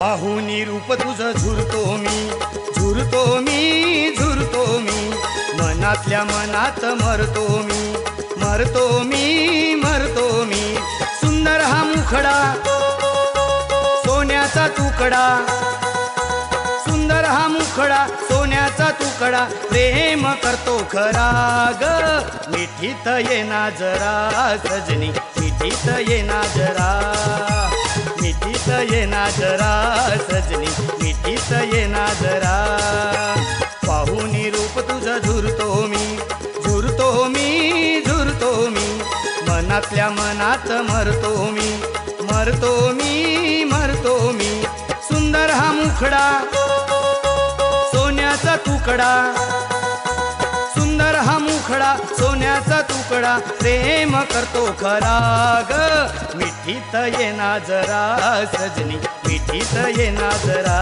पाहुनी रूप तुझं झुरतो मी मनातल्या मनात मरतो मी सुंदर हा मुखडा सोन्याचा तुकडा सुंदर हा मुखडा सोन्याचा तुकडा प्रेम करतो खरा ग मिठीत ये ना जरा सजनी मिठीत ये ना जरा मिठीत ये ना जरा सजनी मिठीत ये ना जरा पाहुनी रूप तुझं झुरतो मी मनातल्या मनात मरतो मी सुंदर हा मुखडा सोन्याचा तुकडा सुंदर हा मुखडा सोन्याचा तुकडा प्रेम करतो खरा ग मिठीत ये ना जरा सजनी मिठीत ये ना जरा